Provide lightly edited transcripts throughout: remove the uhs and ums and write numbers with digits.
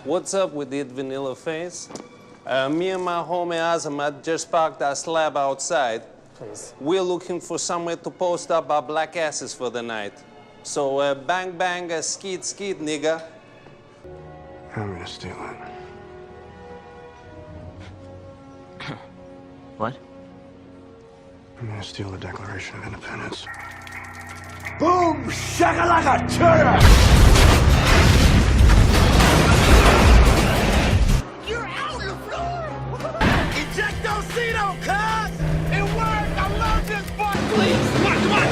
What's up with that vanilla face? Me and my homie Azamat just parked our slab outside. Please. We're looking for somewhere to post up our black asses for the night. So bang bang, skeet skeet, nigga. I'm gonna steal it. What? I'm gonna steal the Declaration of Independence. Boom! Shakalaka turner! You're out, LaFleur! Ejectocito, cuz! It worked! I love this part! Please! Come on!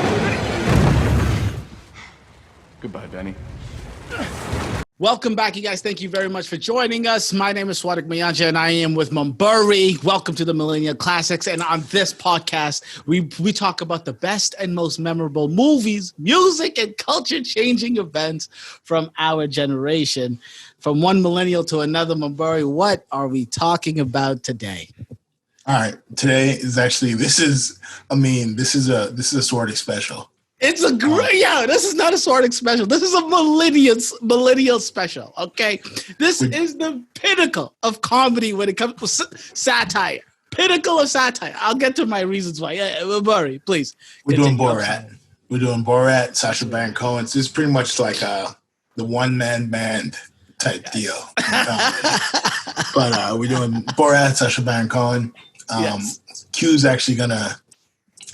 Goodbye, Benny. Welcome back, you guys. Thank you very much for joining us. My name is Swadik Mayanja, and I am with Mumburi. Welcome to the Millennial Classics. And on this podcast, we talk about the best and most memorable movies, music, and culture-changing events from our generation. From one millennial to another, Mumburi, what are we talking about today? All right, today is actually this is a Swadik special. It's a great, this is not a Swadik special. This is a millennial special, okay? This is the pinnacle of comedy when it comes to satire. Pinnacle of satire. I'll get to my reasons why. Murray, please. We're doing BORAT. We're doing BORAT, Sacha Baron Cohen. This is pretty much like the one-man band type deal. But we're doing BORAT, Sacha Baron Cohen. Q's actually going to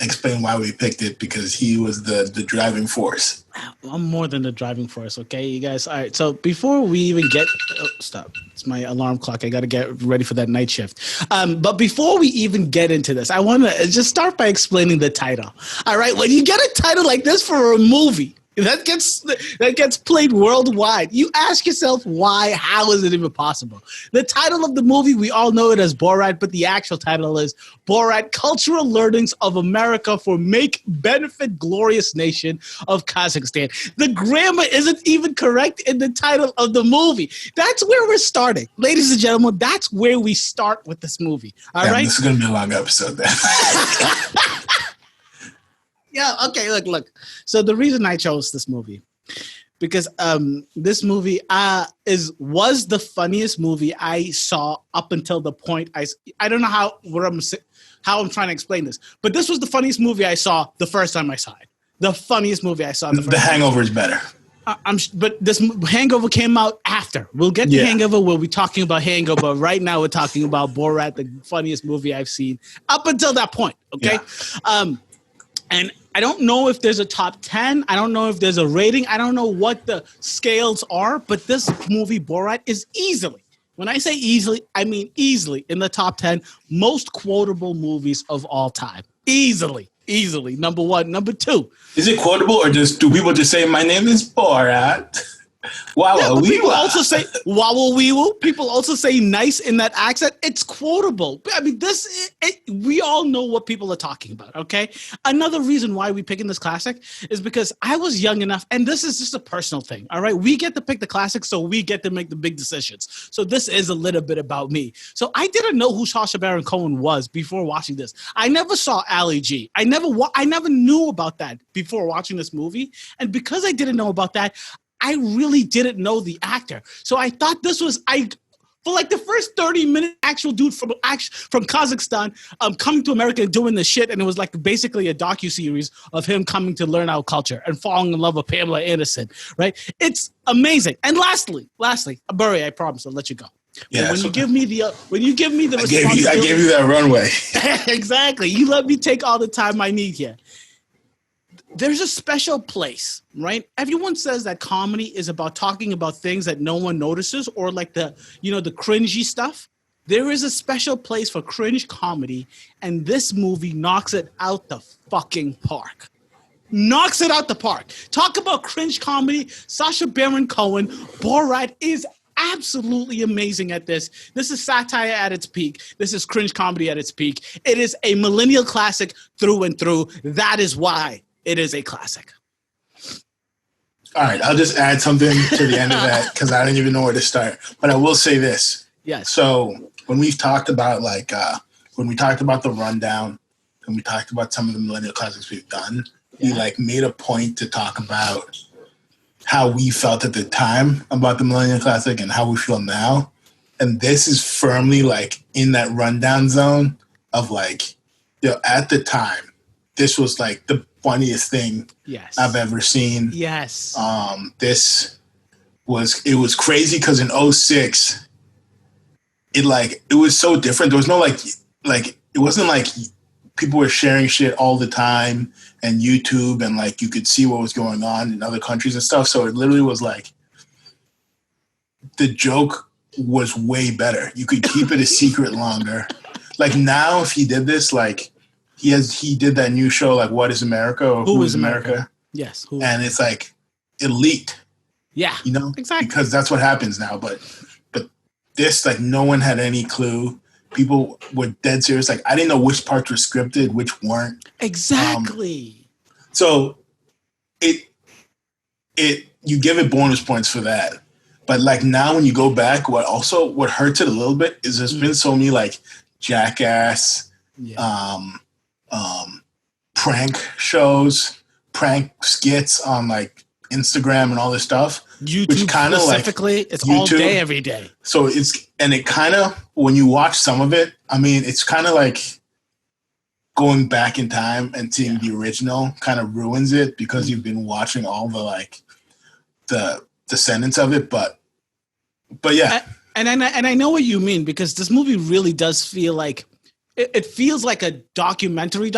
explain why we picked it because he was the driving force. I'm more than the driving force, okay, you guys? All right, so before we even get... Oh, stop. It's my alarm clock. I got to get ready for that night shift. But before we even get into this, I want to just start by explaining the title. All right, when you get a title like this for a movie that gets played worldwide, you ask yourself why. How is it even possible? The title of the movie, we all know it as BORAT, but the actual title is BORAT: Cultural Learnings of America for Make Benefit Glorious Nation of Kazakhstan. The grammar isn't even correct in the title of the movie. That's where we're starting. Ladies and gentlemen, that's where we start with this movie. All right. This is going to be a long episode then. Yeah, okay, look. So the reason I chose this movie, because this movie was the funniest movie I saw up until the point I don't know how I'm trying to explain this, but this was the funniest movie I saw the first time I saw it. The funniest movie I saw. The Hangover is better. But this Hangover came out after. We'll get to Hangover. We'll be talking about Hangover. Right now, we're talking about BORAT, the funniest movie I've seen up until that point. Okay. Yeah. And I don't know if there's a top 10. I don't know if there's a rating. I don't know what the scales are, but this movie, BORAT, is easily, when I say easily, I mean easily in the top 10 most quotable movies of all time. Easily. Number one. Number two. Is it quotable or do people just say, my name is BORAT? People also say wow, wee woo. People also say nice in that accent. It's quotable. I mean, we all know what people are talking about, okay? Another reason why we picking this classic is because I was young enough, and this is just a personal thing, all right? We get to pick the classic, so we get to make the big decisions. So this is a little bit about me. So I didn't know who Sacha Baron Cohen was before watching this. I never saw Ali G. I never knew about that before watching this movie. And because I didn't know about that, I really didn't know the actor. So I thought this was, for like the first 30-minute actual dude from Kazakhstan coming to America and doing the shit, and it was like basically a docuseries of him coming to learn our culture and falling in love with Pamela Anderson, right? It's amazing. And lastly, Burry, I promise I'll let you go. Yeah, when you give me the responsibility, I gave you that runway. Exactly. You let me take all the time I need here. There's a special place, right? Everyone says that comedy is about talking about things that no one notices or like the cringy stuff. There is a special place for cringe comedy, and this movie knocks it out the fucking park. Knocks it out the park. Talk about cringe comedy. Sacha Baron Cohen, BORAT is absolutely amazing at this. This is satire at its peak. This is cringe comedy at its peak. It is a millennial classic through and through. That is why it is a classic. All right, I'll just add something to the end of that because I don't even know where to start. But I will say this. Yes. So when we've talked about when we talked about the rundown and we talked about some of the millennial classics we've done, we made a point to talk about how we felt at the time about the Millennial Classic and how we feel now. And this is firmly like in that rundown zone of like, at the time, this was like the funniest thing I've ever seen. Yes. It was crazy because in 06, it was so different. There was no like it wasn't like people were sharing shit all the time and YouTube and like you could see what was going on in other countries and stuff. So it literally was like the joke was way better. You could keep it a secret longer. Like now, if he did this, like he did that new show like What Is America or Who Is America? Yes, and it's like elite. Yeah, you know, exactly, because that's what happens now. But this, like, no one had any clue. People were dead serious. Like, I didn't know which parts were scripted, which weren't. Exactly. So you give it bonus points for that. But like now, when you go back, what hurts it a little bit is there's been so many like Jackass, prank shows, prank skits on like Instagram and all this stuff. YouTube which kind of specifically, it's YouTube, all day, every day. So it kind of, when you watch some of it, I mean, it's kind of like going back in time and seeing the original kind of ruins it because you've been watching all the like the descendants of it. But yeah. And I know what you mean, because this movie really does feel like it feels like a documentary,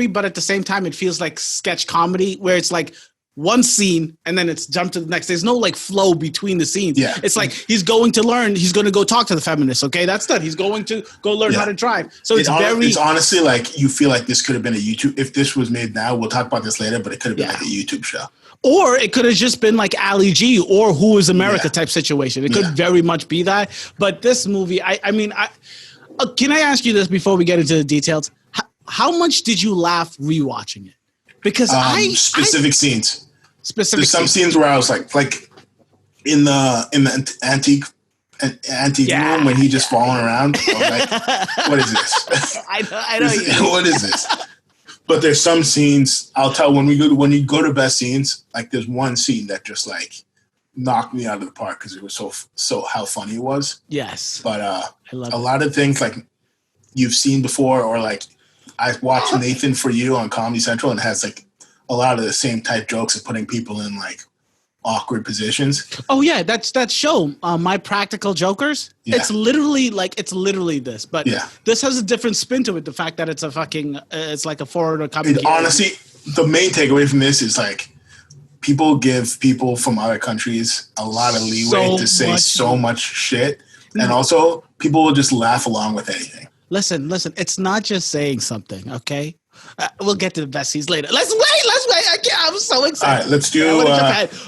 but at the same time, it feels like sketch comedy where it's like one scene and then it's jumped to the next. There's no like flow between the scenes. Yeah. It's like he's going to go talk to the feminists. Okay, that's done. He's going to go learn how to drive. So it's honestly like you feel like this could have been a YouTube. If this was made now, we'll talk about this later, but it could have been like a YouTube show. Or it could have just been like Ali G or Who Is America type situation. It could very much be that. But this movie, I mean, can I ask you this before we get into the details? How much did you laugh rewatching it? Because specific scenes. There's some scenes where I was like in the antique room when he just falling around. I was like, what is this? I know. What is this? But there's some scenes I'll tell when you go to best scenes. Like there's one scene that just like knocked me out of the park because it was so how funny it was. Yes. But a lot of things like you've seen before, or like I watched Nathan For You on Comedy Central and it has like a lot of the same type jokes of putting people in like awkward positions. Oh yeah, that's that show, My Practical Jokers. Yeah. It's literally this, but this has a different spin to it. The fact that it's a fucking, it's like a foreigner comedy. Honestly, the main takeaway from this is like people give people from other countries a lot of leeway to say so much shit, and also people will just laugh along with anything. Listen, it's not just saying something, okay? We'll get to the best scenes later. Let's wait. I'm so excited. All right, let's do.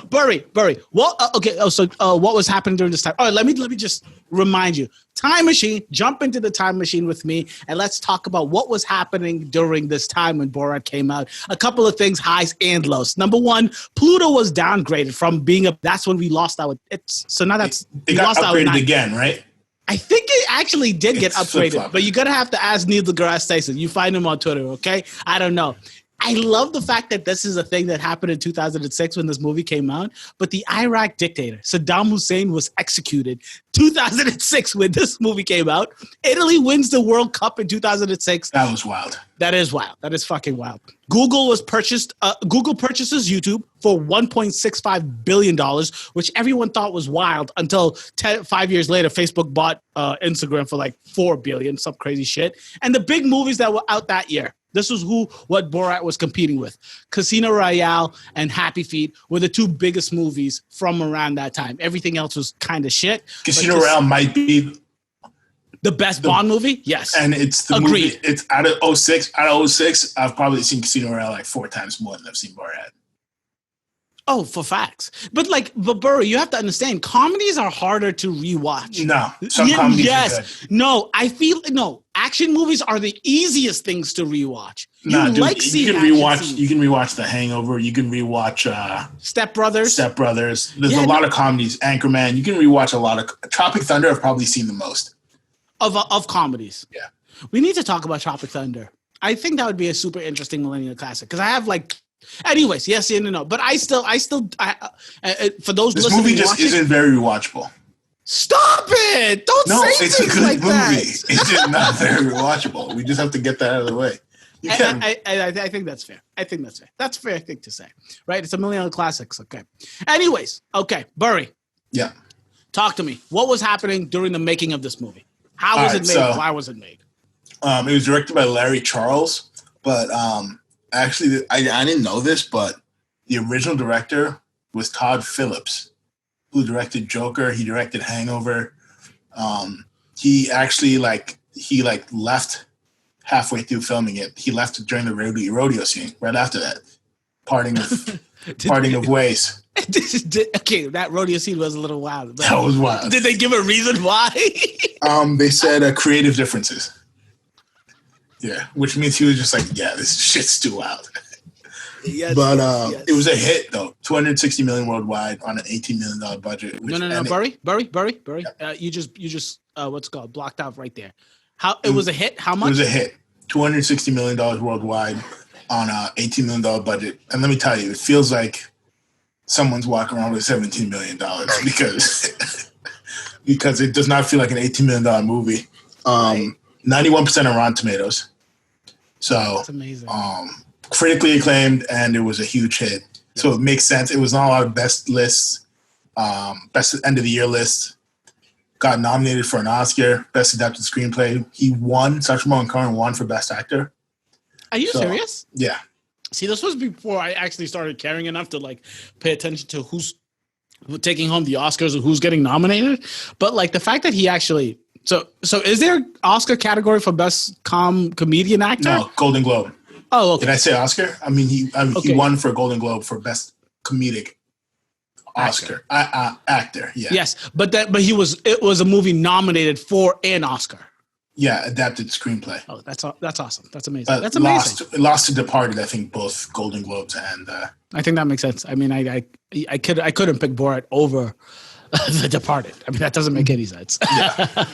Bury. Well, okay. So what was happening during this time? All right, let me just remind you. Time machine. Jump into the time machine with me, and let's talk about what was happening during this time when Borat came out. A couple of things, highs and lows. Number one, Pluto was downgraded from being a. That's when we lost our. So now that's it got upgraded again, right? I think it actually did get upgraded, but you're going to have to ask Neil deGrasse Tyson. You find him on Twitter, okay? I don't know. I love the fact that this is a thing that happened in 2006 when this movie came out, but the Iraq dictator, Saddam Hussein, was executed 2006 when this movie came out. Italy wins the World Cup in 2006. That was wild. That is wild. That is fucking wild. Google purchases YouTube for $1.65 billion, which everyone thought was wild until 5 years later, Facebook bought Instagram for like $4 billion, some crazy shit. And the big movies that were out that year, this was what Borat was competing with. Casino Royale and Happy Feet were the two biggest movies from around that time. Everything else was kind of shit. Casino Royale might be the best Bond movie? Yes. And it's the Agreed. movie. It's out of 06. Out of 06, I've probably seen Casino Royale like 4 times more than I've seen Borat. Oh, for facts. But Burry, you have to understand, comedies are harder to rewatch. No, some comedies are good. No, action movies are the easiest things to rewatch. You can rewatch The Hangover. You can rewatch Step Brothers. There's a lot of comedies. Anchorman. You can rewatch a lot of Tropic Thunder. I've probably seen the most of comedies. Yeah, we need to talk about Tropic Thunder. I think that would be a super interesting millennial classic because I have like Anyways, yes, no. But I still, for those This listening, movie just watching, isn't very rewatchable. Stop it! Don't No, say it's a things good like movie. that. It's just not very rewatchable. We just have to get that out of the way. You can. I think that's fair. I think that's fair. That's a fair thing to say, right? It's a Millennial Classics. Okay. Anyways, okay, Burry. Yeah. Talk to me. What was happening during the making of this movie? How was it made? Why was it made? It was directed by Larry Charles, but actually, I didn't know this, but the original director was Todd Phillips, who directed Joker. He directed Hangover. He actually left halfway through filming it. He left during the rodeo scene. Right after that, parting of ways. Okay, that rodeo scene was a little wild. That was wild. Did they give a reason why? They said creative differences. Yeah, which means he was just like, yeah, this shit's too wild. Yes, but yes. It was a hit though, $260 million worldwide on an $18 million budget. No, Burry. Yeah. You just what's it called blocked out right there. It was a hit? How much? It was a hit, $260 million worldwide on a $18 million budget. And let me tell you, it feels like someone's walking around with $17 million because it does not feel like an $18 million movie. 91% on Rotten Tomatoes. So that's amazing. Critically acclaimed, and it was a huge hit. Yeah. So it makes sense. It was on a lot of best lists, best end of the year lists. Got nominated for an Oscar, best adapted screenplay. He won. Sacha Baron Cohen won for best actor. Are you serious? Yeah. See, this was before I actually started caring enough to pay attention to who's taking home the Oscars or who's getting nominated. But the fact that he actually so is there an Oscar category for best comedian actor? No, Golden Globe. Oh, okay. Did I say Oscar? I mean, he won for Golden Globe for best comedic Oscar actor. Yeah. Yes, but it was a movie nominated for an Oscar. Yeah, adapted screenplay. Oh, that's awesome. That's amazing. But That's amazing. Lost to Departed, I think, both Golden Globes and. I think that makes sense. I mean, I couldn't pick Borat over The Departed. I mean, that doesn't make any sense. Yeah.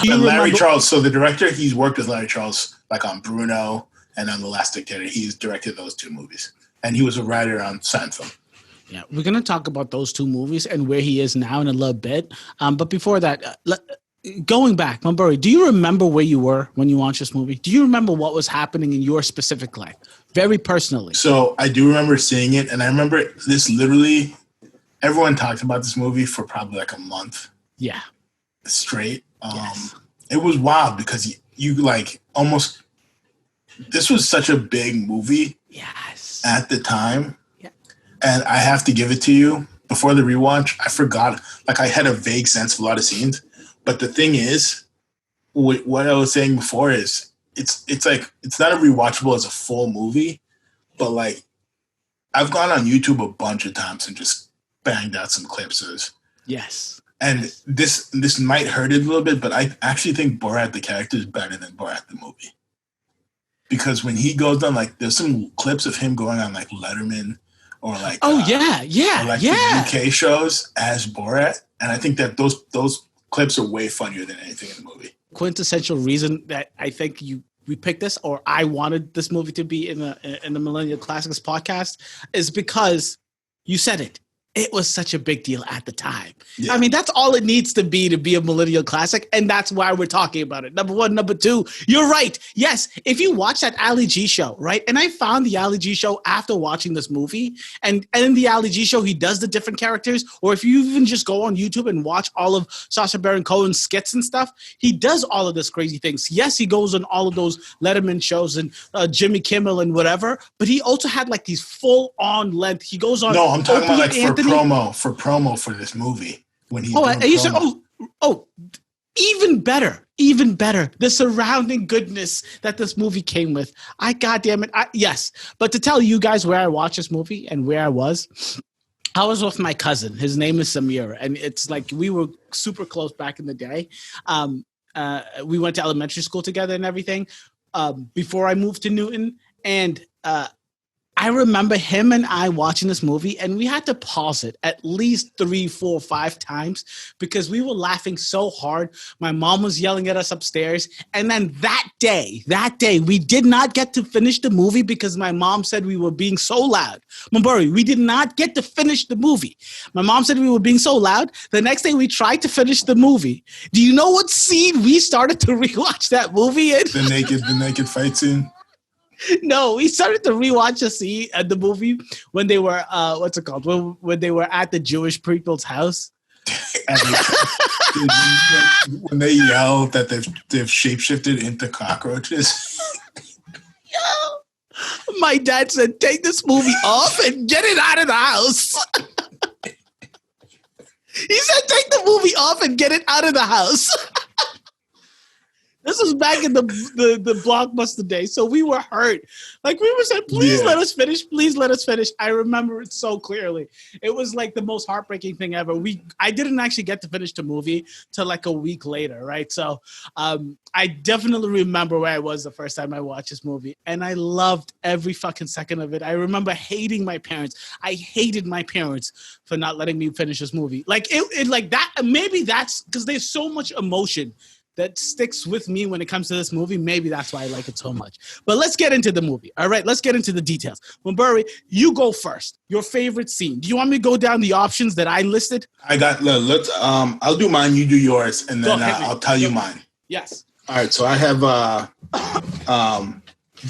Larry Charles. So the director, he's worked with Larry Charles on Bruno and on The Last Dictator. He's directed those two movies, and he was a writer on Seinfeld. Yeah, we're gonna talk about those two movies and where he is now in a little bit. But before that, going back, Mumbury, do you remember where you were when you watched this movie? Do you remember what was happening in your specific life, very personally? So I do remember seeing it, and I remember this literally. Everyone talked about this movie for probably a month. Yeah, straight. Yes. It was wild because you almost. This was such a big movie. Yes. At the time. Yeah. And I have to give it to you. Before the rewatch, I forgot. I had a vague sense of a lot of scenes. But the thing is, what I was saying before is, it's not a rewatchable as a full movie, but I've gone on YouTube a bunch of times and just banged out some clips of this. Yes. And this might hurt it a little bit, but I actually think Borat the character is better than Borat the movie. Because when he goes on, there's some clips of him going on Letterman or the UK shows as Borat, and I think that those clips are way funnier than anything in the movie. Quintessential reason that I think we picked this, or I wanted this movie to be in the Millennial Classics podcast, is because you said it. It was such a big deal at the time. Yeah. I mean, that's all it needs to be a Millennial Classic, and that's why we're talking about it. Number one. Number two, you're right. Yes, if you watch that Ali G show, right? And I found the Ali G show after watching this movie, and in the Ali G show, he does the different characters, or if you even just go on YouTube and watch all of Sacha Baron Cohen's skits and stuff, he does all of this crazy things. Yes, he goes on all of those Letterman shows and Jimmy Kimmel and whatever, but he also had these full-on length. He goes on. No, I'm talking about promo for this movie when he. Even better. The surrounding goodness that this movie came with. Goddamn it. Yes, but to tell you guys where I watched this movie and where I was with my cousin. His name is Samir, and it's we were super close back in the day. We went to elementary school together and everything. Before I moved to Newton, and I remember him and I watching this movie, and we had to pause it at least 3, 4, 5 times because we were laughing so hard. My mom was yelling at us upstairs. And then that day, we did not get to finish the movie because my mom said we were being so loud. Mamburi, we did not get to finish the movie. My mom said we were being so loud. The next day we tried to finish the movie. Do you know what scene we started to rewatch that movie in? The naked fight scene. No, we started to rewatch a scene at the movie when they were what's it called? When they were at the Jewish people's house. When they yell that they've shapeshifted into cockroaches. Yo, my dad said, "Take this movie off and get it out of the house." He said, "Take the movie off and get it out of the house." This was back in the Blockbuster days, so we were hurt. Like, we were saying, please let us finish. Please let us finish. I remember it so clearly. It was like the most heartbreaking thing ever. I didn't actually get to finish the movie till like a week later, right? So I definitely remember where I was the first time I watched this movie, and I loved every fucking second of it. I remember hating my parents. I hated my parents for not letting me finish this movie. Like, it like that. Maybe that's because there's so much emotion that sticks with me when it comes to this movie. Maybe that's why I like it so much. But let's get into the movie. All right, let's get into the details. Mamburi, you go first. Your favorite scene. Do you want me to go down the options that I listed? Let's I'll do mine, you do yours, and then I'll tell you mine. Yes. All right, so I have the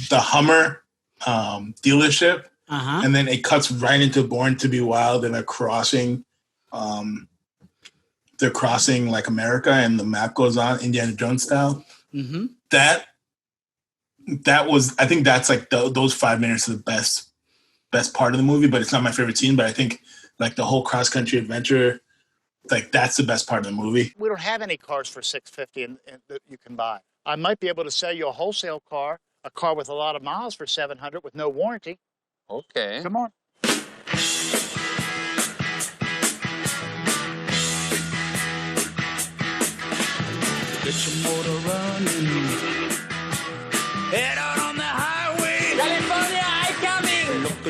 Hummer dealership, and then it cuts right into Born to Be Wild, and they're crossing like America, and the map goes on Indiana Jones style. Mm-hmm. That was, I think that's like those 5 minutes are the best part of the movie, but it's not my favorite scene. But I think like the whole cross country adventure, like that's the best part of the movie. We don't have any cars for $650 that you can buy. I might be able to sell you a wholesale car, a car with a lot of miles for $700 with no warranty. Okay. Come on. Get your motor running. Head out on the highway. California, I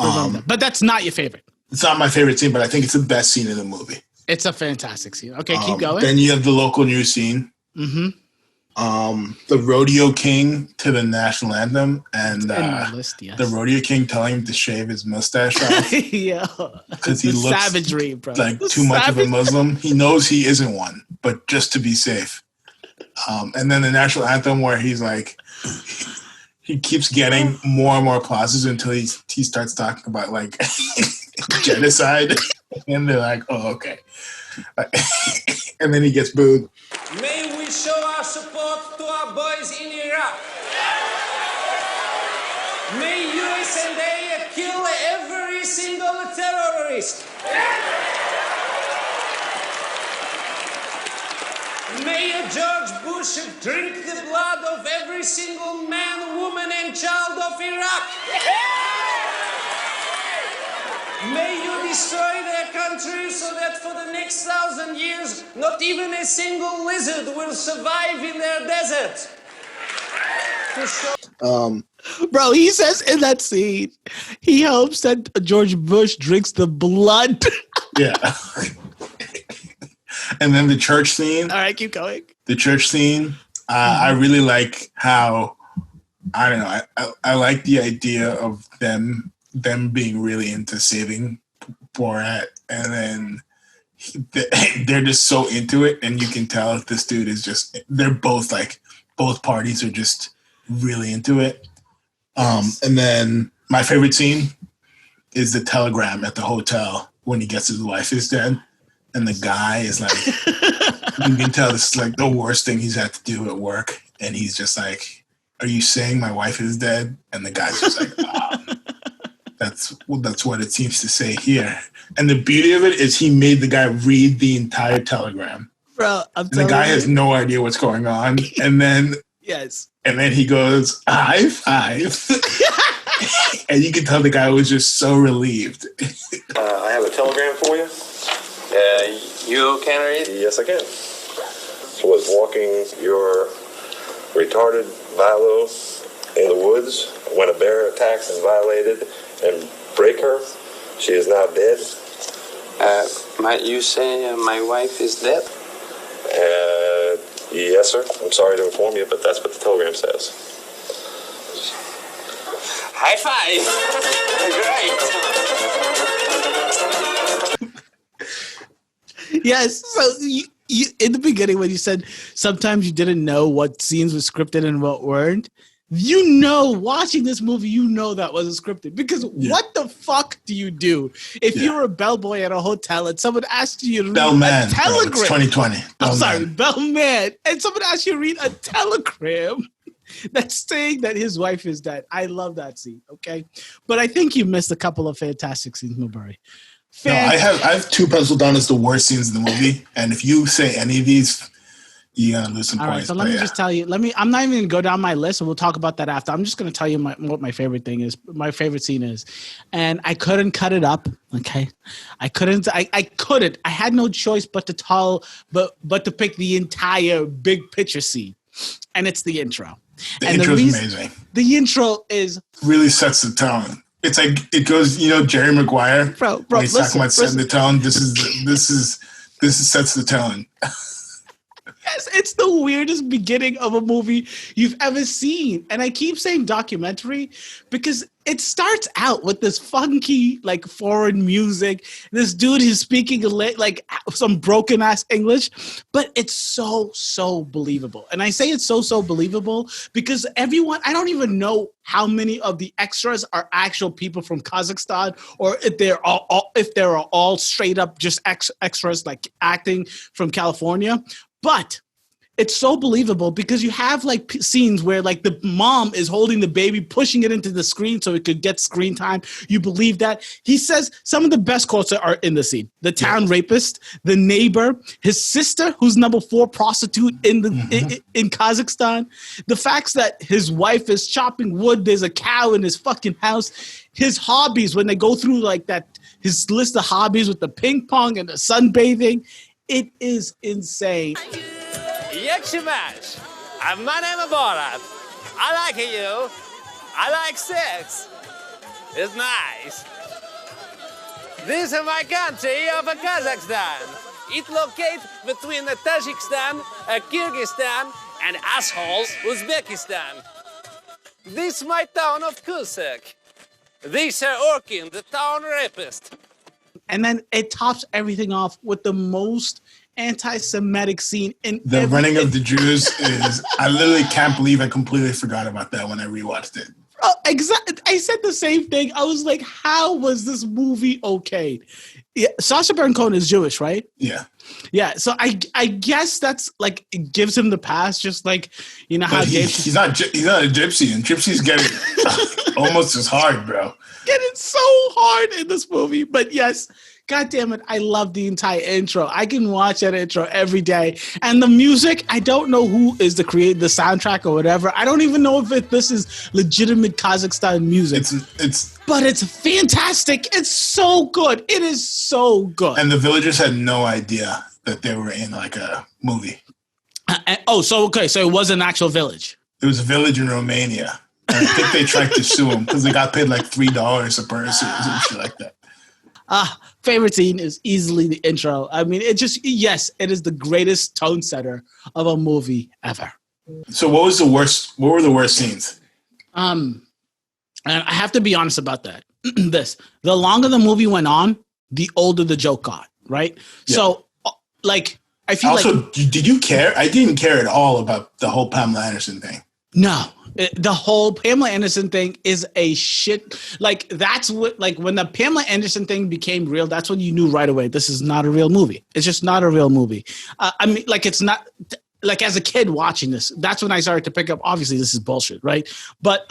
coming. But that's not your favorite. It's not my favorite scene, but I think it's the best scene in the movie. It's a fantastic scene. Okay, keep going. Then you have the local news scene. Mm-hmm. The Rodeo King to the national anthem, and the Rodeo King telling him to shave his mustache off. Yeah, because he looks savagery, bro. Like too much of a Muslim. He knows he isn't one, but just to be safe. And then the national anthem where he's like, he keeps getting more and more applauses until he starts talking about like genocide, and they're like, oh, okay. And then he gets booed. May we show our support to our boys in Iraq. May USA kill every single terrorist. May George Bush drink the blood of every single man, woman, and child of Iraq. May you destroy their country so that for the next 1,000 years, not even a single lizard will survive in their desert. Bro, he says in that scene, he hopes that George Bush drinks the blood. Yeah. And then the church scene. All right, keep going. The church scene. I really like how, I don't know, I like the idea of them being really into saving Borat, and then they're just so into it, and you can tell this dude is just, they're both like, both parties are just really into it. And then my favorite scene is the telegram at the hotel when he gets his wife is dead, and the guy is like, you can tell this is like the worst thing he's had to do at work, and he's just like, are you saying my wife is dead? And the guy's just like, that's what it seems to say here. And the beauty of it is he made the guy read the entire telegram. Bro, the guy has no idea what's going on. And then yes. And then he goes, I've. And you can tell the guy was just so relieved. I have a telegram for you. You can read? Yes, I can. Was walking your retarded Vilo in the woods when a bear attacked and violated and break her? She is now dead? Might you say my wife is dead? Yes, sir. I'm sorry to inform you, but that's what the telegram says. High five! Great! Yes. So you, in the beginning, when you said sometimes you didn't know what scenes were scripted and what weren't, watching this movie, that wasn't scripted. Because what the fuck do you do if you're a bellboy at a hotel and someone asks you to read a telegram? Bro, it's 2020. Bellman. And someone asks you to read a telegram that's saying that his wife is dead. I love that scene, okay? But I think you missed a couple of fantastic scenes, Newberry. No, I have two penciled down as the worst scenes in the movie. And if you say any of these, you're going to lose some points. All right, so let me just tell you. I'm not even going to go down my list, and we'll talk about that after. I'm just going to tell you what my favorite thing is, my favorite scene is. And I couldn't cut it up, okay? I couldn't. I had no choice but to pick the entire big picture scene. And it's the intro. The intro is amazing. The intro is really sets the tone. It's like it goes, Jerry Maguire. Bro, when he's talking about setting the tone. This sets the tone. Yes, it's the weirdest beginning of a movie you've ever seen. And I keep saying documentary because it starts out with this funky, like, foreign music. This dude is speaking, like, some broken-ass English. But it's so believable. And I say it's so believable because I don't even know how many of the extras are actual people from Kazakhstan or if they're all straight up just extras, like, acting from California. But it's so believable because you have like scenes where like the mom is holding the baby, pushing it into the screen so it could get screen time. You believe that. He says some of the best quotes are in the scene. The town rapist, the neighbor, his sister, who's number 4 prostitute in in Kazakhstan. The facts that his wife is chopping wood. There's a cow in his fucking house. His hobbies, when they go through like that, his list of hobbies with the ping pong and the sunbathing. It is insane. Yakshamash. My name is BORAT. I like you. I like sex. It's nice. This is my country of Kazakhstan. It locates between Tajikistan, Kyrgyzstan, and assholes Uzbekistan. This is my town of Kusak. This is Orkin, the town rapist. And then it tops everything off with the most anti-Semitic scene in the running of the Jews is. I literally can't believe I completely forgot about that when I rewatched it. Oh, exactly. I said the same thing. I was like, "How was this movie okay?" Yeah, Sacha Baron Cohen is Jewish, right? Yeah. Yeah. So I guess that's like it gives him the pass, just like how he's not a gypsy, and gypsies get it almost as hard, bro. Get it so hard in this movie, but yes. God damn it, I love the entire intro. I can watch that intro every day. And the music, I don't know who is the soundtrack or whatever. I don't even know if this is legitimate Kazakhstan music. But it's fantastic. It's so good. It is so good. And the villagers had no idea that they were in like a movie. So it was an actual village. It was a village in Romania. And I think they tried to sue them because they got paid like $3 a person or shit like that. Favorite scene is easily the intro. I mean, it is the greatest tone setter of a movie ever. So what were the worst scenes? And I have to be honest about that. The longer the movie went on, the older the joke got, right? Yeah. So like, I feel also, did you care? I didn't care at all about the whole Pamela Anderson thing. No. The whole Pamela Anderson thing is a shit. Like, that's what, like, when the Pamela Anderson thing became real, that's when you knew right away, this is not a real movie. It's just not a real movie. I mean, like, it's not, like, as a kid watching this, that's when I started to pick up, obviously, this is bullshit, right? But,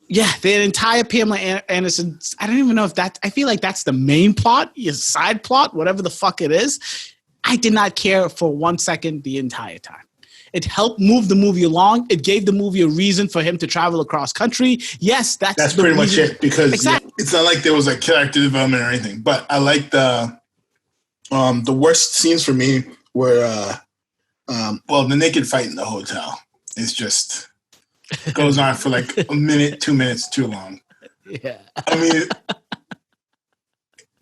yeah, the entire Pamela Anderson, I don't even know if I feel like that's the main plot, side plot, whatever the fuck it is. I did not care for 1 second the entire time. It helped move the movie along. It gave the movie a reason for him to travel across country. Yes, that's pretty much it. Because it's not like there was like character development or anything. But I like the worst scenes for me were the naked fight in the hotel. It's just goes on for like a minute, 2 minutes too long. Yeah. I mean,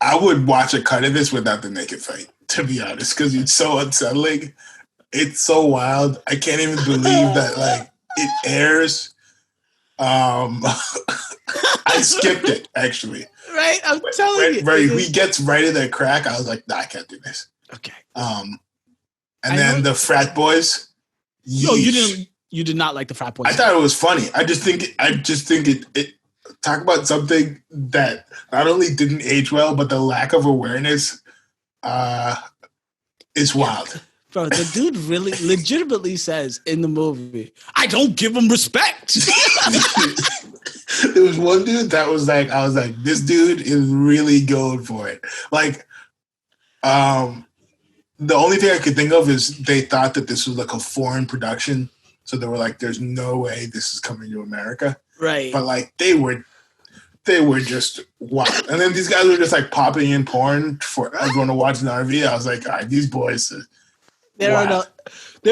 I would watch a cut of this without the naked fight, to be honest, because it's so unsettling. It's so wild. I can't even believe that like it airs. I skipped it actually. Right, I'm telling you. Right, he gets right in that crack. I was like, nah, I can't do this. Okay. And then the frat boys. No, you didn't. You did not like the frat boys. I thought it was funny. I just think it talk about something that not only didn't age well, but the lack of awareness is wild. Bro, the dude really legitimately says in the movie, I don't give him respect. There was one dude that was like, I was like, this dude is really going for it. Like, the only thing I could think of is they thought that this was like a foreign production. So they were like, there's no way this is coming to America. Right. But like, they were just wild. And then these guys were just like popping in porn for everyone to watch in the RV. I was like, all right, these boys. They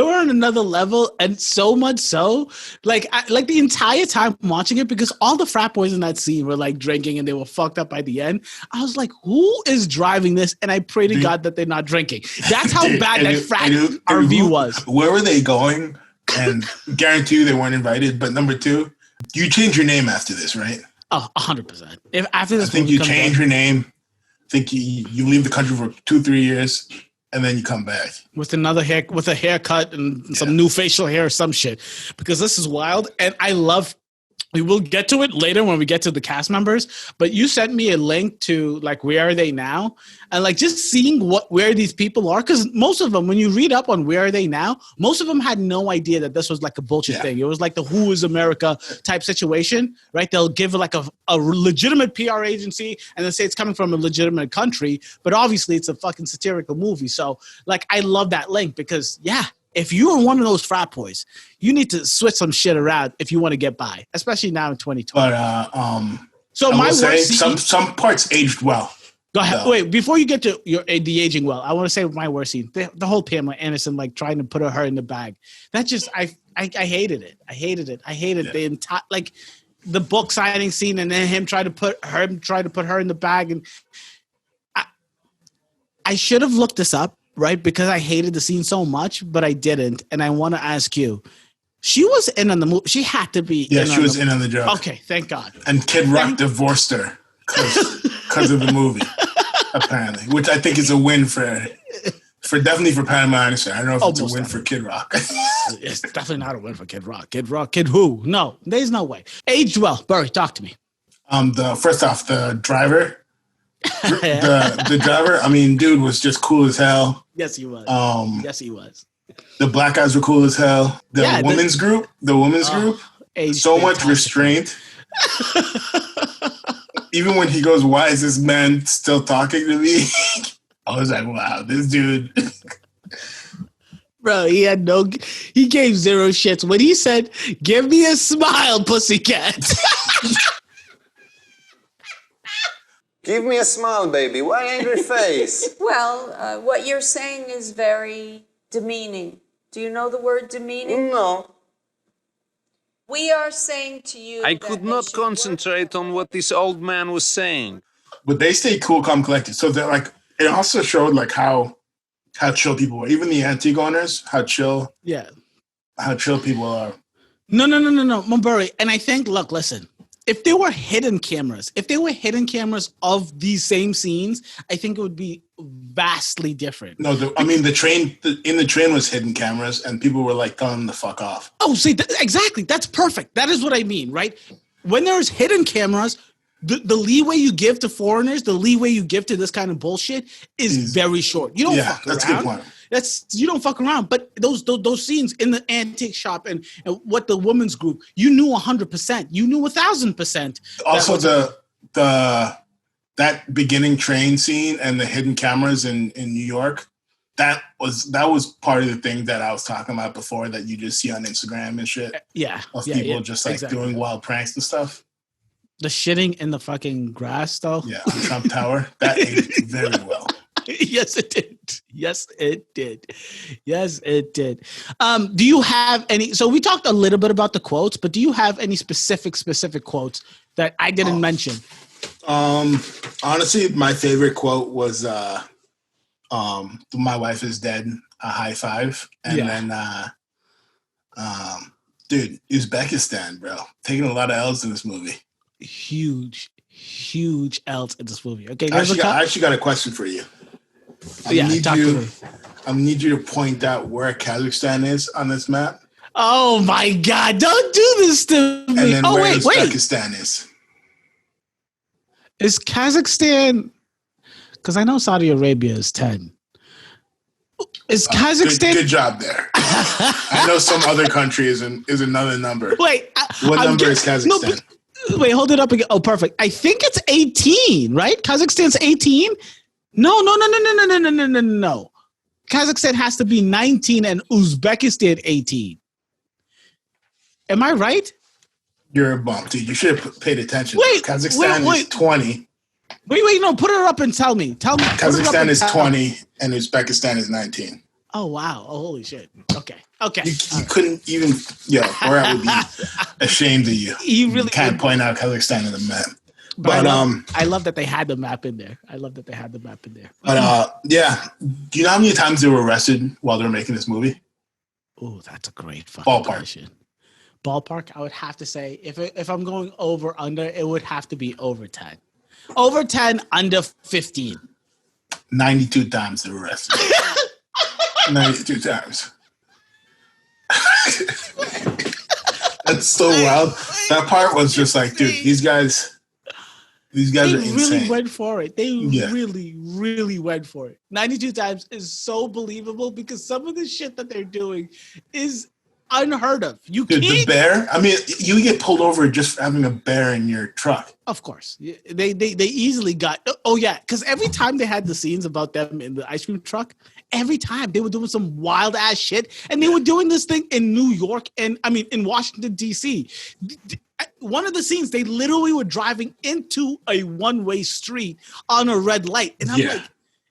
were on another level, and so much so, like the entire time watching it, because all the frat boys in that scene were like drinking and they were fucked up by the end. I was like, who is driving this? And I pray to God that they're not drinking. That's how bad that frat RV was. Where were they going? And guarantee you they weren't invited. But number two, you change your name after this, right? Oh, 100%. If after this, I think you change your name. I think you leave the country for 2-3 years. And then you come back with a haircut and some new facial hair or some shit, because this is wild. And we will get to it later when we get to the cast members, but you sent me a link to like, where are they now? And like just seeing where these people are. Cause most of them, when you read up on where are they now, most of them had no idea that this was like a bullshit thing. It was like the Who is America type situation, right? They'll give like a legitimate PR agency and then say it's coming from a legitimate country, but obviously it's a fucking satirical movie. So like, I love that link because if you are one of those frat boys, you need to switch some shit around if you want to get by, especially now in 2020. But so my worst scene, some parts aged well. Go ahead. Wait, before you get to the aging well, I want to say my worst scene, the whole Pamela Anderson like trying to put her in the bag. That just I hated it. I hated the entire like the book signing scene, and then him trying to put her in the bag. And I should have looked this up. Right, because I hated the scene so much, but I didn't, and I want to ask you: she was in on the movie. She had to be. Yeah, she was in on the joke. Okay, thank God. And Kid Rock divorced her because of the movie, apparently, which I think is a win for definitely for Pamela Anderson. I don't know if it's a win for Kid Rock. It's definitely not a win for Kid Rock. Kid who? No, there's no way. Aged well. Burry, talk to me. First off, the driver. the driver, I mean, dude was just cool as hell. Yes, he was. Yes, he was. The black guys were cool as hell. The women's group, so much restraint. Even when he goes, "Why is this man still talking to me?" I was like, "Wow, this dude." Bro, he gave zero shits when he said, "Give me a smile, pussycat." Give me a smile, baby. Why angry face? Well, what you're saying is very demeaning. Do you know the word demeaning? No. We are saying to you I could not concentrate on what this old man was saying. But they stay cool, calm, collected. So they're like, it also showed like how chill people were. Even the antique owners, how chill people are. No, Mumbury. And I think, look, listen. If there were hidden cameras of these same scenes, I think it would be vastly different. No, the train was hidden cameras, and people were like telling them to fuck off. Oh, see, exactly. That's perfect. That is what I mean, right? When there's hidden cameras, the leeway you give to foreigners, the leeway you give to this kind of bullshit is very short. You don't fuck around. That's a good point. You don't fuck around. But those scenes in the antique shop and what the women's group, you knew 100%. You knew 1,000%. Also, that beginning train scene and the hidden cameras in New York, that was part of the thing that I was talking about before that you just see on Instagram and shit. Of people just like doing wild pranks and stuff. The shitting in the fucking grass, though. Yeah, on Trump Tower. That aged very well. Yes, it did. Do you have any? So we talked a little bit about the quotes, but do you have any specific quotes that I didn't mention? Honestly, my favorite quote was "My wife is dead. A high five." And then, dude, Uzbekistan, bro, taking a lot of L's in this movie. Huge L's in this movie. Okay, I actually got a question for you. I need you to point out where Kazakhstan is on this map. Oh my God! Don't do this to me. And then where Uzbekistan is. Is Kazakhstan? Because I know Saudi Arabia is 10. Is Kazakhstan? Good job there. I know some other country is another number. Wait, what number is Kazakhstan? No, wait, hold it up again. Oh, perfect. I think it's 18, right? Kazakhstan's 18. No. Kazakhstan has to be 19 and Uzbekistan 18. Am I right? You're a bum, dude. You should have paid attention. Kazakhstan is 20. Wait, no, put it up and tell me. Kazakhstan is 20 and Uzbekistan is 19. Oh, wow. Oh, holy shit. Okay. You couldn't even, Borat would be ashamed of you. He really can't point out Kazakhstan in the map. But I love that they had the map in there. But yeah. Do you know how many times they were arrested while they were making this movie? Oh, that's a great fucking Ballpark. question. Ballpark, I would have to say, if I'm going over under, it would have to be over 10. Over 10, under 15. 92 times they were arrested. 92 times. That's so wild. That part was just like, dude, these guys are insane. They really went for it. Really went for it. 92 times is so believable because some of the shit that they're doing is unheard of. The bear. I mean, you get pulled over just for having a bear in your truck. Of course, they easily got. Oh yeah, because every time they had the scenes about them in the ice cream truck, every time they were doing some wild ass shit, and they were doing this thing in New York and in Washington D.C. One of the scenes, they literally were driving into a one-way street on a red light, and I'm like,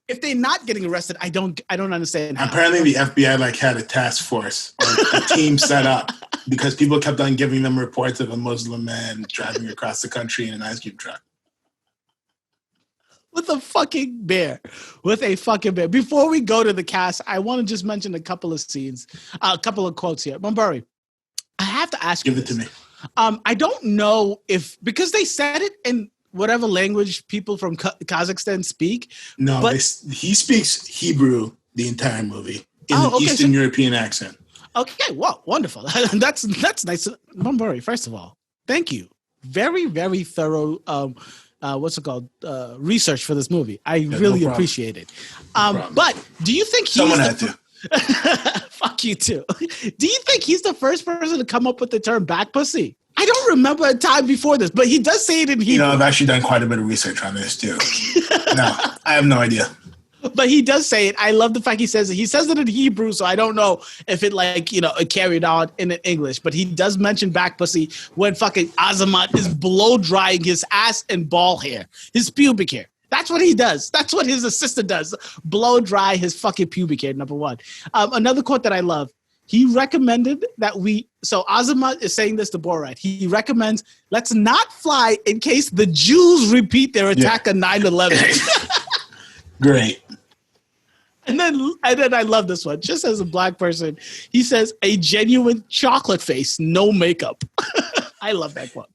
if they're not getting arrested, I don't understand how. Apparently, the FBI had a task force or a team set up because people kept on giving them reports of a Muslim man driving across the country in an ice cream truck. With a fucking bear. Before we go to the cast, I want to just mention a couple of scenes, a couple of quotes here. Mumbari, I have to ask you. Give it to me. I don't know because they said it in whatever language people from Kazakhstan speak. No, but he speaks Hebrew the entire movie in an Eastern European accent. Okay, well, wonderful. That's nice. Mumbari, first of all, thank you. Very, very thorough. Research for this movie. I really appreciate it. But do you think someone had to? Fuck you too. Do you think he's the first person to come up with the term back pussy? I don't remember a time before this, but he does say it in Hebrew. You know, I've actually done quite a bit of research on this too. No, I have no idea. But he does say it. I love the fact he says it. He says it in Hebrew, so I don't know if it it carried on in English. But he does mention back pussy when fucking Azamat is blow drying his ass and ball hair, his pubic hair. That's what he does. That's what his assistant does. Blow dry his fucking pubic hair, number one. Another quote that I love. He recommended that so Azamat is saying this to Borat. He recommends, let's not fly in case the Jews repeat their attack on 9/11. Great. And then I love this one. Just as a black person, he says, a genuine chocolate face, no makeup. I love that quote.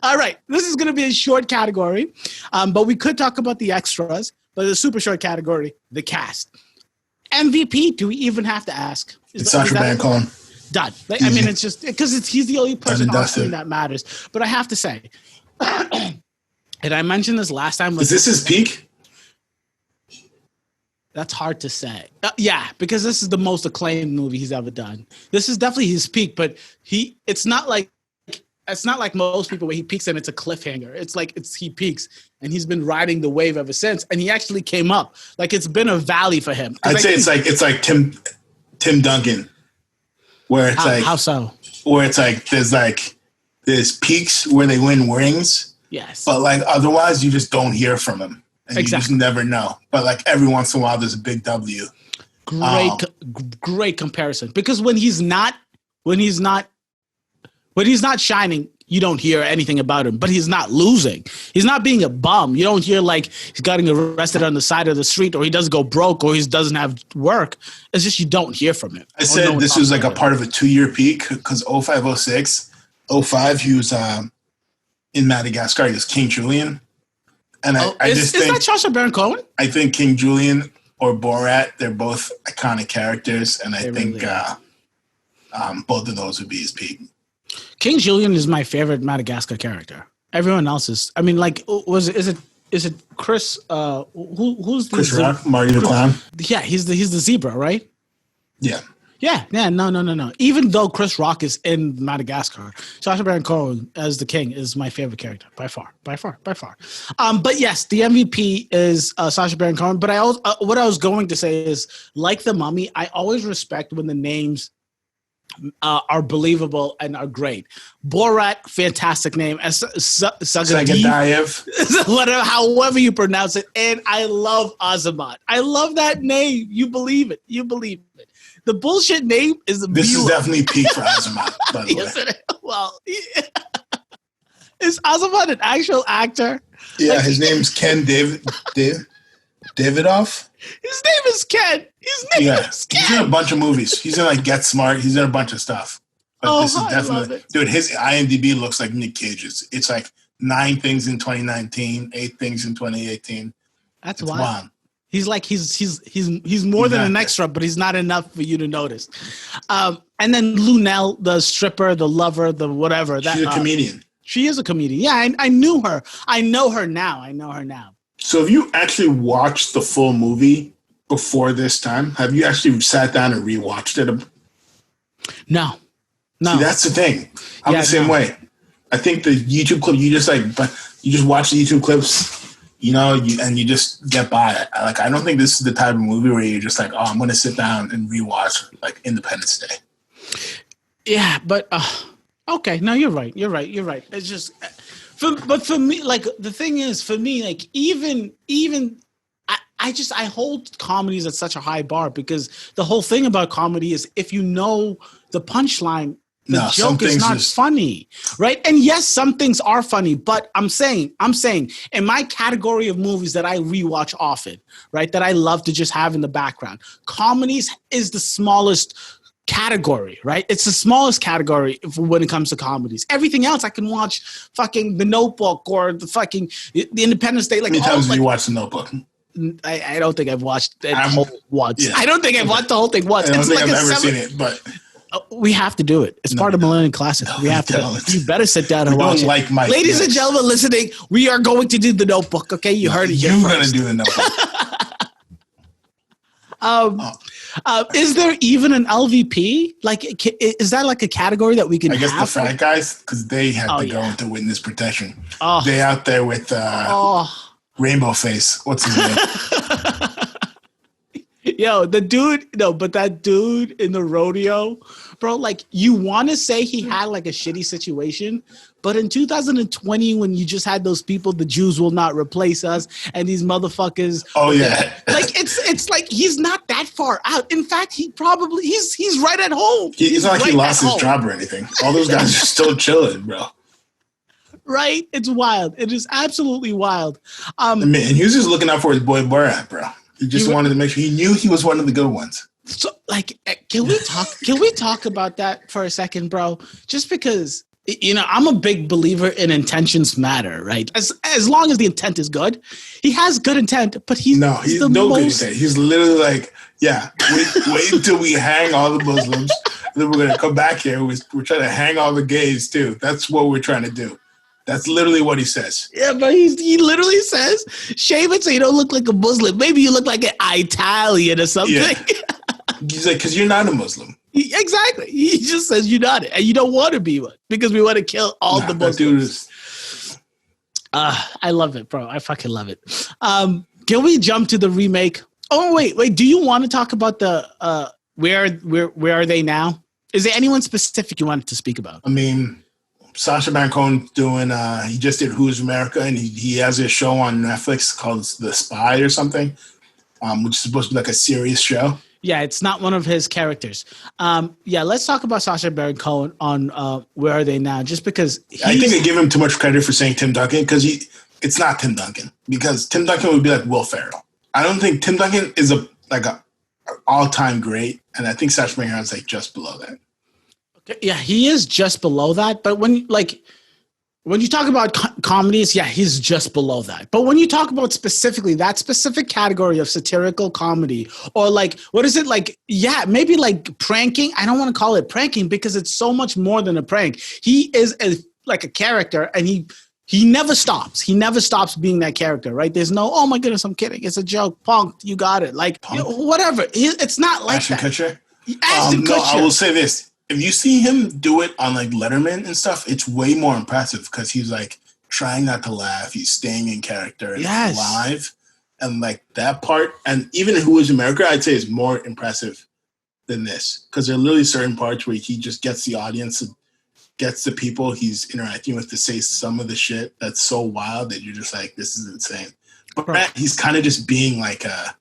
All right. This is going to be a short category, but we could talk about the extras, but a super short category, the cast. MVP, do we even have to ask? It's Sacha Baron Cohen. Done. I mean, it's just because he's the only person that matters. But I have to say, and I mentioned this last time. Is this his peak? That's hard to say. Yeah, because this is the most acclaimed movie he's ever done. This is definitely his peak, but it's not like most people where he peaks and it's a cliffhanger. It's like he peaks and he's been riding the wave ever since, and he actually came up. Like it's been a valley for him. I'd say it's like Tim Duncan, where it's how so? Where it's like there's peaks where they win rings. Yes. But like otherwise, you just don't hear from him. And you just never know. But like every once in a while, there's a big W. Great comparison. Because when he's not shining, you don't hear anything about him, but he's not losing. He's not being a bum. You don't hear like he's getting arrested on the side of the street, or he doesn't go broke, or he doesn't have work. It's just you don't hear from him. I said this was like a part of a 2-year peak because 05, 06, 05, he was in Madagascar. He was King Julian. And is that Sacha Baron Cohen? I think King Julian or Borat, they're both iconic characters, and I think both of those would be his peak. King Julian is my favorite Madagascar character. Everyone else is. I mean, like, is it Chris? Who's the Chris Rock, Marty the Clown? Yeah, he's the zebra, right? Yeah. Yeah. No. Even though Chris Rock is in Madagascar, Sacha Baron Cohen as the king is my favorite character by far. But yes, the MVP is Sacha Baron Cohen. But what I was going to say is, like The Mummy, I always respect when the names are believable and are great. Borat, fantastic name. Sagadiyev, whatever, however you pronounce it. And I love Azamat. I love that name. You believe it. The bullshit name is This is definitely peak for Azamat, by the way. Well, is Azamat an actual actor? Yeah, his name's Ken Davidoff. His name is Ken. He's in a bunch of movies. He's in like Get Smart. He's in a bunch of stuff. But this is definitely, dude, his IMDb looks like Nick Cage's. It's like 9 things in 2019, 8 things in 2018. That's wild. He's like he's more than an extra, but he's not enough for you to notice. And then Lunel, the stripper, the lover, the whatever. She's a comedian. She is a comedian. Yeah, I knew her. I know her now. So have you actually watched the full movie before this time? Have you actually sat down and rewatched it? No. See, that's the thing. I'm the same way. I think the YouTube clip, you just watch the YouTube clips, and you just get by. Like, I don't think this is the type of movie where you're just like, oh, I'm going to sit down and rewatch like Independence Day. Yeah, but okay. No, you're right. It's just, but for me, like the thing is, for me, like even I hold comedies at such a high bar because the whole thing about comedy is if you know the punchline, the joke is not funny, right? And yes, some things are funny, but I'm saying in my category of movies that I rewatch often, right, that I love to just have in the background, comedies is the smallest category, right? It's the smallest category when it comes to comedies. Everything else I can watch fucking The Notebook or the Independence Day. Like, how many times have you watched The Notebook? I don't think I've watched it once. Yeah. I don't think I've watched the whole thing once. I don't think I've ever seen it, but we have to do it. It's part of Millennial Classic. We have to do it. You better sit down and watch it. Ladies and gentlemen listening, we are going to do The Notebook, okay? You heard it. You're going to do The Notebook. Is there even an LVP? Like, is that like a category that we can have? I guess the frat guys, because they had to go into witness protection. They out there with Rainbow Face. What's his name? Yo, that dude in the rodeo, bro, like, you want to say he had like a shitty situation, but in 2020, when you just had those people, the Jews will not replace us, and these motherfuckers. Oh yeah. Like, it's like he's not that far out. In fact, he's right at home. He's not like he lost his job or anything. All those guys are still chilling, bro. Right? It's wild. It is absolutely wild. And he was just looking out for his boy Borat, bro. He just wanted to make sure he knew he was one of the good ones. So, like, can we talk about that for a second, bro? Just because, I'm a big believer in intentions matter, right? As long as the intent is good, he has good intent, but he's no good intent. He's literally like, wait until we hang all the Muslims, then we're gonna come back here. We're trying to hang all the gays too. That's what we're trying to do. That's literally what he says. Yeah, but he literally says, shave it so you don't look like a Muslim. Maybe you look like an Italian or something. Yeah. He's like, because you're not a Muslim. Exactly. He just says you're not it. And you don't want to be one because we want to kill all the Muslims. I love it, bro. I fucking love it. Can we jump to the remake? Oh, wait. Do you want to talk about the where are they now? Is there anyone specific you wanted to speak about? I mean, Sacha Baron Cohen doing, he just did Who's America, and he has a show on Netflix called The Spy or something, which is supposed to be like a serious show. Yeah, it's not one of his characters. Yeah, let's talk about Sacha Baron Cohen on Where Are They Now? Just because I think they give him too much credit for saying Tim Duncan because it's not Tim Duncan, because Tim Duncan would be like Will Ferrell. I don't think Tim Duncan is a all-time great, and I think Sacha Baron Cohen's like just below that. Yeah, he is just below that. But when you talk about comedies, yeah, he's just below that. But when you talk about specifically that specific category of satirical comedy, or like, what is it like? Yeah, maybe like pranking. I don't want to call it pranking because it's so much more than a prank. He is like a character, and he never stops. He never stops being that character, right? There's no, oh my goodness, I'm kidding. It's a joke. Punked. You got it. Like, you know, whatever. It's not like Ashton that. Kutcher? Ashton Kutcher. No, I will say this. If you see him do it on like Letterman and stuff, it's way more impressive because he's like trying not to laugh. He's staying in character and it's live. And like that part, and even Who Is America, I'd say is more impressive than this because there are literally certain parts where he just gets the audience, gets the people he's interacting with to say some of the shit that's so wild that you're just like, this is insane. But he's kind of just being like a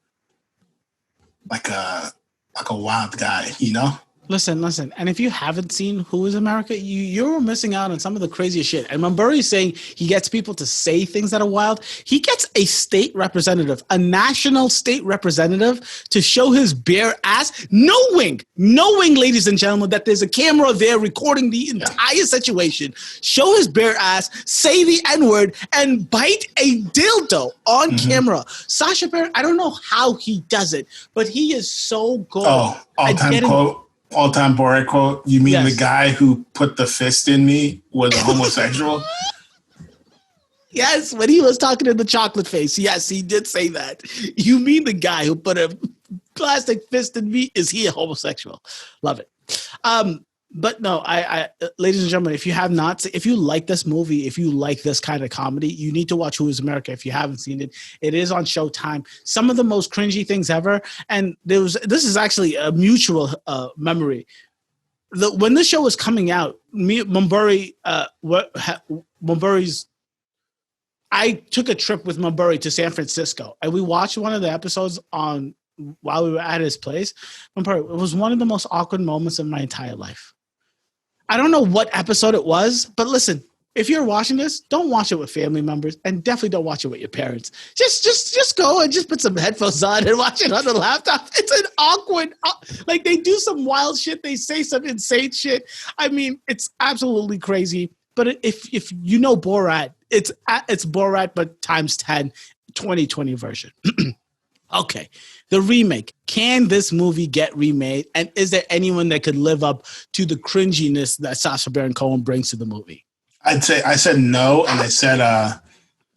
wild guy, you know? Listen. And if you haven't seen Who Is America, you're missing out on some of the craziest shit. And when Burry's saying he gets people to say things that are wild, he gets a state representative, a national state representative, to show his bare ass, knowing, ladies and gentlemen, that there's a camera there recording the entire situation, show his bare ass, say the N-word, and bite a dildo on camera. Sacha Baron, I don't know how he does it, but he is so good. Oh, all-time quote. All-time Borat quote. You mean the guy who put the fist in me was a homosexual? Yes, when he was talking to the chocolate face. Yes, he did say that. You mean the guy who put a plastic fist in me? Is he a homosexual? Love it. But no, I ladies and gentlemen, if you like this movie, if you like this kind of comedy, you need to watch Who Is America. If you haven't seen it, it is on Showtime. Some of the most cringy things ever. And this is actually a mutual memory. When this show was coming out, I took a trip with Mumbury to San Francisco, and we watched one of the episodes while we were at his place. It was one of the most awkward moments of my entire life. I don't know what episode it was, but listen, if you're watching this, don't watch it with family members, and definitely don't watch it with your parents. Just go and just put some headphones on and watch it on the laptop. It's an awkward, like they do some wild shit. They say some insane shit. I mean, it's absolutely crazy. But if you know Borat, it's Borat, but times 10, 2020 version. Okay, the remake. Can this movie get remade? And is there anyone that could live up to the cringiness that Sacha Baron Cohen brings to the movie? I said no, and I said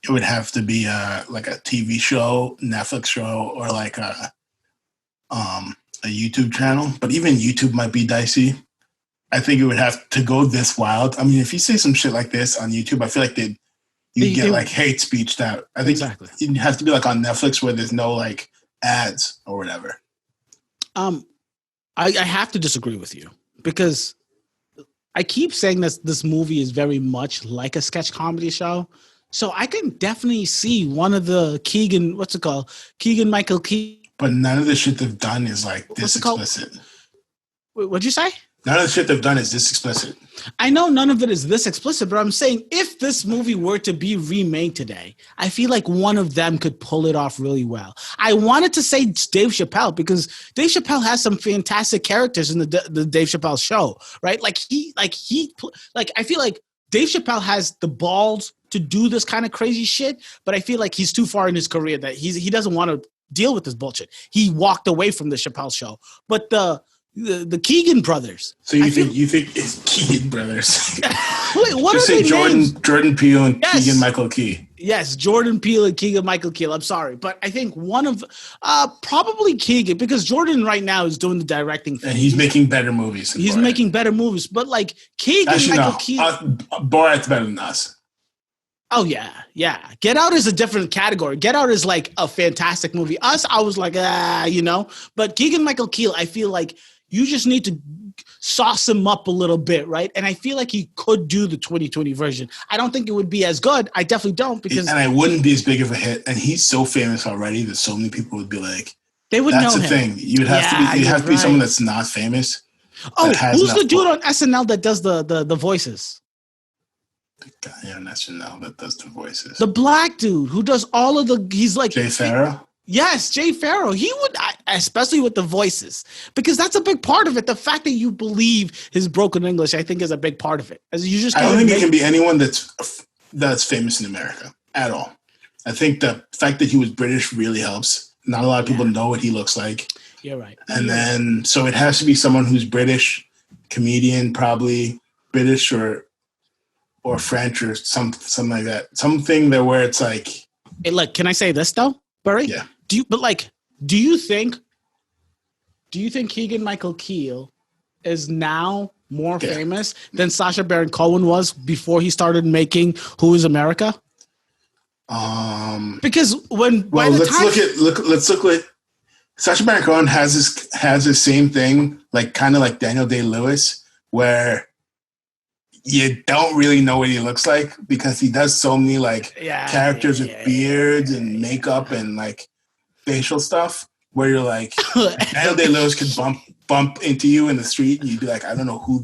it would have to be like a TV show, Netflix show, or like a YouTube channel. But even YouTube might be dicey. I think it would have to go this wild. I mean, if you say some shit like this on YouTube, I feel like you get like hate speech out. I think it has to be like on Netflix where there's no like ads or whatever. I have to disagree with you because I keep saying that this movie is very much like a sketch comedy show. So I can definitely see one of the Keegan Michael Key. But none of the shit they've done is like this explicit. What'd you say? None of the shit they've done is this explicit. I know none of it is this explicit, but I'm saying if this movie were to be remade today, I feel like one of them could pull it off really well. I wanted to say Dave Chappelle because Dave Chappelle has some fantastic characters in the Dave Chappelle show, right? I feel like Dave Chappelle has the balls to do this kind of crazy shit, but I feel like he's too far in his career that he doesn't want to deal with this bullshit. He walked away from the Chappelle show, but the Keegan brothers. So you think it's Keegan brothers? Wait, what just are say they names? Jordan Peele and Keegan Michael Key. Yes, Jordan Peele and Keegan Michael Key. I'm sorry, but I think one of probably Keegan because Jordan right now is doing the directing thing. And he's making better movies. He's making better movies, but like Keegan Michael Key. Borat's better than Us. Oh yeah. Get Out is a different category. Get Out is like a fantastic movie. Us, I was like, but Keegan Michael Key, I feel like you just need to sauce him up a little bit, right? And I feel like he could do the 2020 version. I don't think it would be as good. I definitely don't because... And it wouldn't be as big of a hit. And he's so famous already that so many people would be like, They would That's know the him. thing. You'd have to be. You have to be someone that's not famous. Oh, has who's the enough dude on SNL that does the voices? The guy on SNL that does the voices. The black dude who does all of the. He's like Jay Farrow. Yes, Jay Farrow. He would, especially with the voices, because that's a big part of it. The fact that you believe his broken English, I think, is a big part of it. As you just, I don't think it can be anyone that's famous in America at all. I think the fact that he was British really helps. Not a lot of people know what he looks like. You're right. And then, so it has to be someone who's British, comedian, probably British or French or something like that. Something that where it's like. Hey, look, can I say this though, Barry? Yeah. Do you think Keegan-Michael Key is now more famous than Sacha Baron Cohen was before he started making Who Is America? Because let's look at Sacha Baron Cohen has the same thing, like kind of like Daniel Day-Lewis, where you don't really know what he looks like because he does so many characters with beards and makeup and like facial stuff where you're like Daniel Day-Lewis could bump into you in the street and you'd be like, I don't know who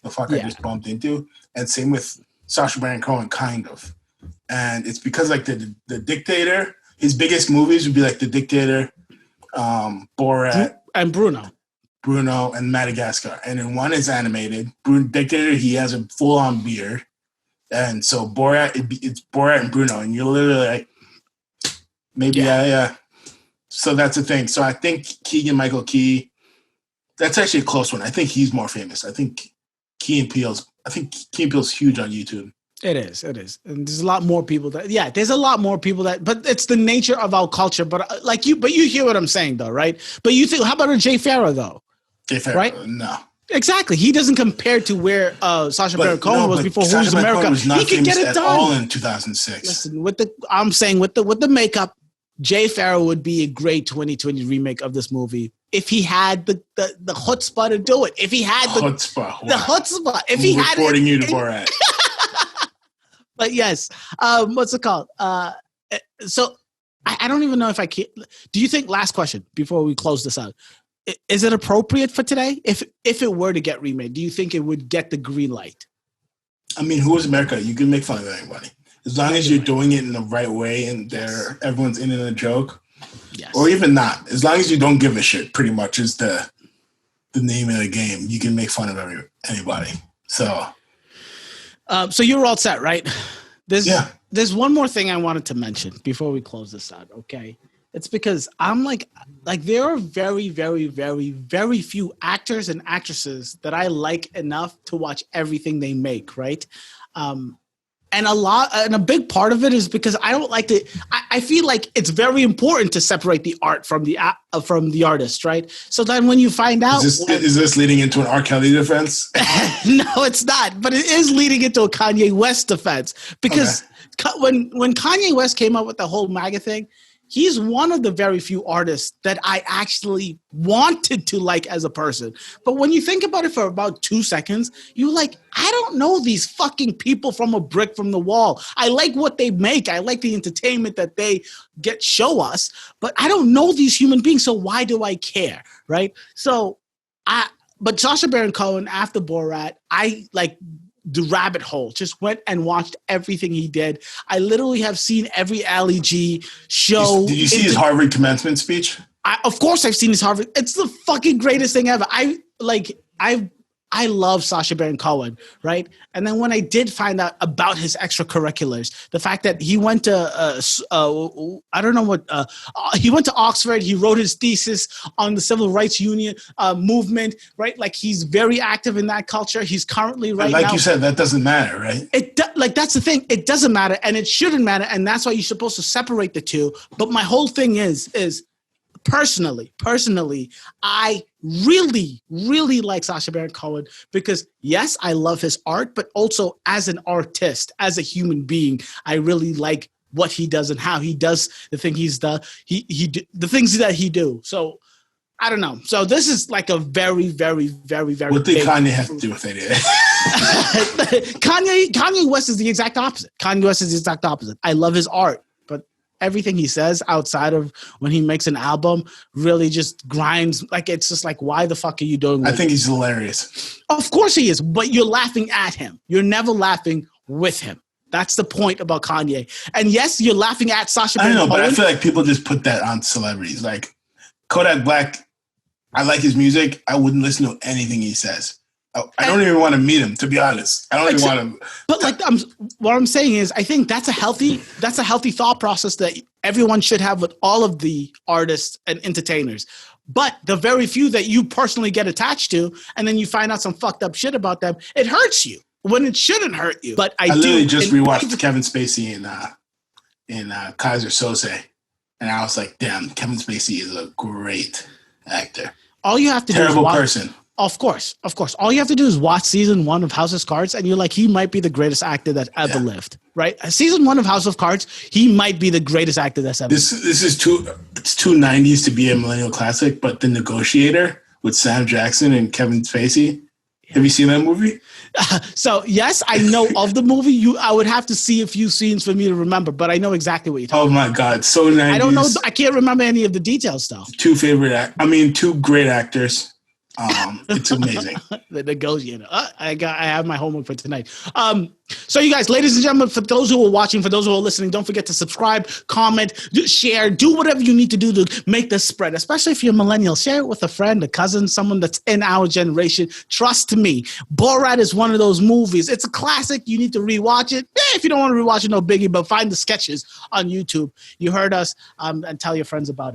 the fuck I just bumped into. And same with Sacha Baron Cohen, kind of. And it's because like the Dictator, his biggest movies would be like The Dictator, Borat, and Bruno and Madagascar. And then one is animated. Dictator, he has a full-on beard. And so Borat, it's Borat and Bruno. And you're literally like, maybe, yeah. So that's the thing. So I think Keegan-Michael Key, that's actually a close one. I think he's more famous. I think Key and Peele's huge on YouTube. It is. And there's a lot more people but it's the nature of our culture. But you hear what I'm saying though, right? But you think, how about a Jay Farrow though? Jay Farrow, right? No. Exactly. He doesn't compare to where Sacha Baron Cohen was before Who's America. He could get it done all in 2006. Listen, with the makeup, Jay Farrow would be a great 2020 remake of this movie if he had the chutzpah to do it. If he had the chutzpah. If he had reporting you to Borat. But yes, what's it called? So I don't even know if I can. Do you think? Last question before we close this out. Is it appropriate for today? If it were to get remade, do you think it would get the green light? I mean, Who Is America? You can make fun of anybody. As long as you're doing it in the right way and everyone's in it a joke. Yes. Or even not. As long as you don't give a shit, pretty much is the name of the game. You can make fun of anybody. So you're all set, right? There's one more thing I wanted to mention before we close this out, okay? It's because I'm like there are very, very, very, very few actors and actresses that I like enough to watch everything they make, right? And a big part of it is because I don't like to. I feel like it's very important to separate the art from the artist, right? So then when you find out, is this leading into an R. Kelly defense? No, it's not. But it is leading into a Kanye West defense because when Kanye West came up with the whole MAGA thing, he's one of the very few artists that I actually wanted to like as a person. But when you think about it for about 2 seconds, you're like, I don't know these fucking people from a brick from the wall. I like what they make. I like the entertainment that they show us, but I don't know these human beings. So why do I care? Right. But Sacha Baron Cohen after Borat, I like the rabbit hole, just went and watched everything he did. I literally have seen every Ali G show. Did you see his Harvard commencement speech? Of course I've seen his Harvard. It's the fucking greatest thing ever. I love Sacha Baron Cohen, right? And then when I did find out about his extracurriculars, the fact that he went to, he went to Oxford, he wrote his thesis on the Civil Rights Union movement, right? Like he's very active in that culture. He's currently now. You said, that doesn't matter, right? That's the thing. It doesn't matter and it shouldn't matter. And that's why you're supposed to separate the two. But my whole thing is personally, I really, really like Sacha Baron Cohen because yes, I love his art, but also as an artist, as a human being, I really like what he does and how he does the thing the things that he do. So I don't know. So this is like a very, very, very, very. What did Kanye have to do with it? Kanye West is the exact opposite. I love his art. everything he says outside of when he makes an album really just grinds. Like, it's just like, why the fuck are you doing? I think he's hilarious. Of course he is, but you're laughing at him. You're never laughing with him. That's the point about Kanye. And yes, you're laughing at Sacha Baron Cohen. I know, but I feel like people just put that on celebrities. Like Kodak Black, I like his music. I wouldn't listen to anything he says. I don't even want to meet him, to be honest. I don't even want to. But like, what I'm saying is, I think that's a healthy thought process that everyone should have with all of the artists and entertainers. But the very few that you personally get attached to, and then you find out some fucked up shit about them, it hurts you when it shouldn't hurt you. But I literally just rewatched Kevin Spacey in Kaiser Soze, and I was like, damn, Kevin Spacey is a great actor. All you have to do is watch. Person. Of course. All you have to do is watch season 1 of House of Cards, and you're like, he might be the greatest actor that ever lived, right? Season 1 of House of Cards, he might be the greatest actor that's ever. This is too 90s to be a millennial classic, but The Negotiator with Sam Jackson and Kevin Spacey. Have you seen that movie? So yes, I know of the movie. I would have to see a few scenes for me to remember, but I know exactly what you're talking about. Oh my God, so 90s. I don't know. I can't remember any of the details though. Two great actors. It's amazing. The Negotiator. I have my homework for tonight. So you guys, ladies and gentlemen, for those who are watching, for those who are listening, don't forget to subscribe, comment, share, do whatever you need to do to make this spread, especially if you're a millennial. Share it with a friend, a cousin, someone that's in our generation. Trust me, Borat is one of those movies. It's a classic. You need to rewatch it. If you don't want to rewatch it, no biggie, but find the sketches on YouTube. You heard us, and tell your friends about it.